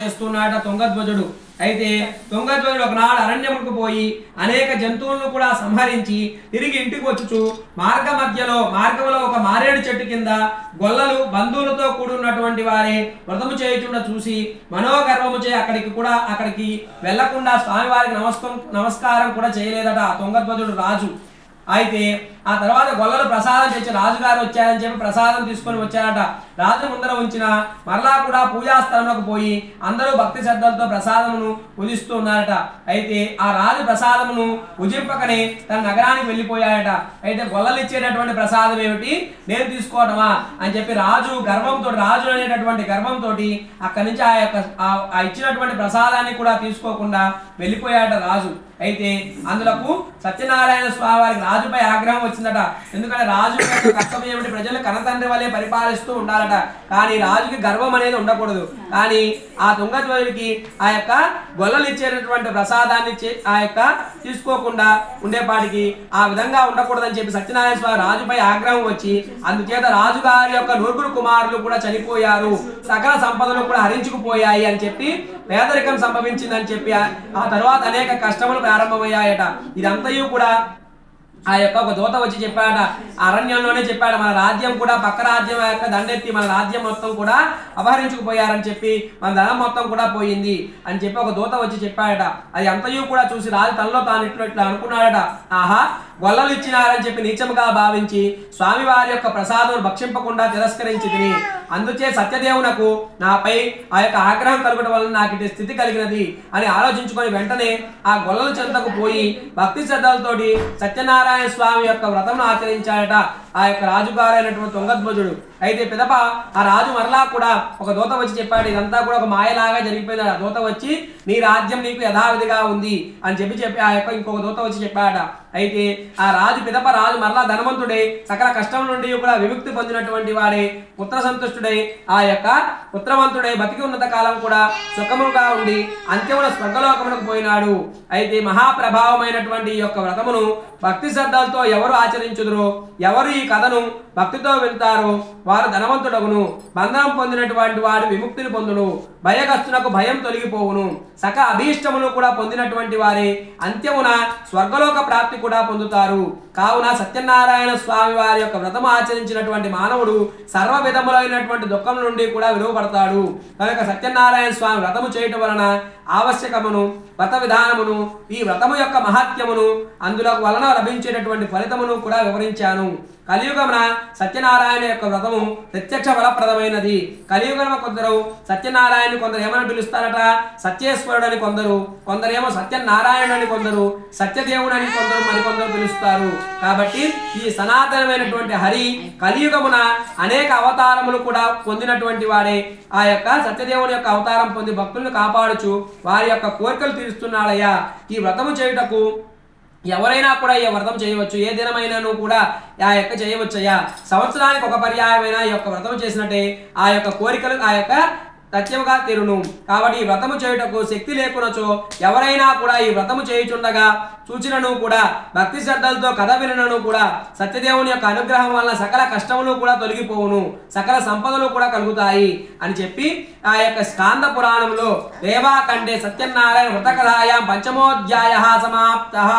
చేస్తున్నాడ తుంగధ్వజుడు. అయితే తుంగధ్వజుడు ఒకనాడు అరణ్యముకు పోయి అనేక జంతువులను కూడా సంహరించి తిరిగి ఇంటికి వచ్చుచు మార్గంలో ఒక మారేడు చెట్టు కింద గొల్లలు బంధువులతో కూడున్నటువంటి వారే వ్రతము చేయుచుండ చూసి మనోగర్వము చే అక్కడికి వెళ్లకుండా స్వామివారికి నమస్కారం కూడా చేయలేదట ఆ తుంగధ్వజుడు రాజు. అయితే ఆ తర్వాత గొల్లలు ప్రసాదం తెచ్చి రాజుగారు వచ్చారని చెప్పి ప్రసాదం తీసుకొని వచ్చారట. రాజు ముందర ఉంచిన మరలా కూడా పూజాస్థలంలోకి పోయి అందరూ భక్తి శ్రద్ధలతో ప్రసాదమును పూజిస్తూ ఉన్నారట. అయితే ఆ రాజు ప్రసాదమును పూజింపకనే తన నగరానికి వెళ్ళిపోయాడట. అయితే గొల్లలు ఇచ్చేటటువంటి ప్రసాదం ఏమిటి, నేను తీసుకోవటమా అని చెప్పి రాజు అనేటటువంటి గర్వంతో అక్కడి నుంచి ఆ ఇచ్చినటువంటి ప్రసాదాన్ని కూడా తీసుకోకుండా వెళ్ళిపోయాడట రాజు. అయితే అందులకు సత్యనారాయణ స్వామి వారికి రాజుపై ఆగ్రహం వచ్చిందట. ఎందుకంటే రాజు యొక్క కర్తవ్యం ఏమిటి, ప్రజలు కనతండ్రి వలె పరిపాలిస్తూ ఉండాలట. కానీ రాజుకి గర్వం అనేది ఉండకూడదు. కానీ ఆ తుంగధ్వజుడికి ఆ యొక్క గొల్లలు ఇచ్చేటటువంటి ప్రసాదాన్ని తీసుకోకుండా ఉండేపాటికి ఆ విధంగా ఉండకూడదని చెప్పి సత్యనారాయణ స్వామి రాజుపై ఆగ్రహం వచ్చి అందుచేత రాజుగారి యొక్క నూరుగురు కుమారులు కూడా చనిపోయారు, సకల సంపదలు కూడా హరించుకుపోయాయి అని చెప్పి పేదరికం సంభవించిందని చెప్పి ఆ తర్వాత అనేక కష్టములు ప్రారంభమయ్యాయట. ఇదంతయు కూడా ఆ యొక్క ఒక దూత వచ్చి చెప్పాడట. అరణ్యంలోనే చెప్పాడు, మన రాజ్యం కూడా పక్క రాజ్యం యొక్క దండెత్తి మన రాజ్యం మొత్తం కూడా అపహరించుకుపోయారని చెప్పి మన ధనం మొత్తం కూడా పోయింది అని చెప్పి ఒక దూత వచ్చి చెప్పాడట. అది అంతయు కూడా చూసి రాజు తనలో తాను ఇట్లా అనుకున్నాడట, ఆహా గొల్లలు ఇచ్చినారని చెప్పి నీచముగా భావించి స్వామివారి యొక్క ప్రసాదం భక్షింపకుండా తిరస్కరించి తిని అందుచే సత్యదేవునకు నాపై ఆ యొక్క ఆగ్రహం కలగడం వలన నాకు ఇటు స్థితి కలిగినది అని ఆలోచించుకొని వెంటనే ఆ గొల్లల చెంతకు పోయి భక్తి శ్రద్ధలతోటి సత్యనారాయణ స్వామి యొక్క వ్రతం ఆచరించాడట ఆ యొక్క రాజుగారు అయినటువంటి తుంగధ్వజుడు. అయితే పిదప ఆ రాజు మరలా కూడా ఒక దూత వచ్చి చెప్పాడు, ఇదంతా కూడా ఒక మాయలాగా జరిగిపోయింది. ఆ దూత వచ్చి నీ రాజ్యం నీకు యథావిధిగా ఉంది అని చెప్పి ఆ యొక్క ఇంకొక దూత వచ్చి చెప్పాడట. అయితే ఆ రాజు పిదప రాజు మరలా ధనవంతుడై సకల కష్టం నుండి కూడా విముక్తి పొందినటువంటి వాడే పుత్ర సంతుష్టుడై ఆ యొక్క పుత్రవంతుడై బతికి ఉన్నత కాలం కూడా సుఖముగా ఉండి అంత్యమున స్వర్గలోకమునకు పోయినాడు. అయితే మహాప్రభావమైనటువంటి ఈ యొక్క వ్రతమును భక్తి శ్రద్ధలతో ఎవరు ఆచరించుదురో, ఎవరు ఈ కథను భక్తితో వింటారో వారు ధనవంతుడగును, బంధనం పొందినటువంటి వాడు విముక్తిని పొందును, భయగస్తునకు భయం తొలగిపోవును, సక అభీష్టమును కూడా పొందినటువంటి వారే అంత్యమున స్వర్గలోక ప్రాప్తి కూడా పొందుతారు. కావున సత్యనారాయణ స్వామి వారి యొక్క వ్రతము ఆచరించినటువంటి మానవుడు సర్వ విధములైనటువంటి దుఃఖం నుండి కూడా విలువబడతాడు. కనుక సత్యనారాయణ స్వామి వ్రతము చేయటం వలన ఆవశ్యకమును వ్రత విధానమును ఈ వ్రతము యొక్క మహాత్యమును అందులో వలన లభించేటటువంటి ఫలితమును కూడా వివరించాను. కలియుగమున సత్యనారాయణ యొక్క వ్రతము ప్రత్యక్ష ఫలప్రదమైనది. కలియుగమున కొందరు సత్యనారాయణ కొందరు ఏమని పిలుస్తారట, సత్యేశ్వరుడు అని కొందరేమో సత్యనారాయణుడు అని కొందరు, సత్యదేవుడు అని కొందరు మరికొందరు పిలుస్తారు. కాబట్టి ఈ సనాతనమైనటువంటి హరి కలియుగమున అనేక అవతారములు కూడా పొందినటువంటి వాడే ఆ యొక్క సత్యదేవుని యొక్క అవతారం పొంది భక్తులను కాపాడుచు వారి యొక్క కోరికలు తీరుస్తున్నాడయ్యా. ఈ వ్రతము చేయుటకు ఎవరైనా కూడా ఈ వ్రతం చేయవచ్చు, ఏ దినమైనాను కూడా ఆ యొక్క చేయవచ్చయ్యా. సంవత్సరానికి ఒక పర్యాయమైనా ఈ యొక్క వ్రతం చేసినట్టే ఆ యొక్క కోరికలు ఆ యొక్క సత్యముగా తీరును. కాబట్టి ఈ వ్రతము చేయుటకు శక్తి లేకునచో ఎవరైనా కూడా ఈ వ్రతము చేయుచుండగా సూచనను కూడా భక్తి శ్రద్ధలతో కథ వినను కూడా సత్యదేవుని యొక్క అనుగ్రహం వలన సకల కష్టములు కూడా తొలగిపోవును, సకల సంపదలు కూడా కలుగుతాయి అని చెప్పి ఆ యొక్క స్కాంద పురాణంలో రేవాఖండే సత్యనారాయణ వ్రత కథాయాం పంచమోధ్యాయ సమాప్తః.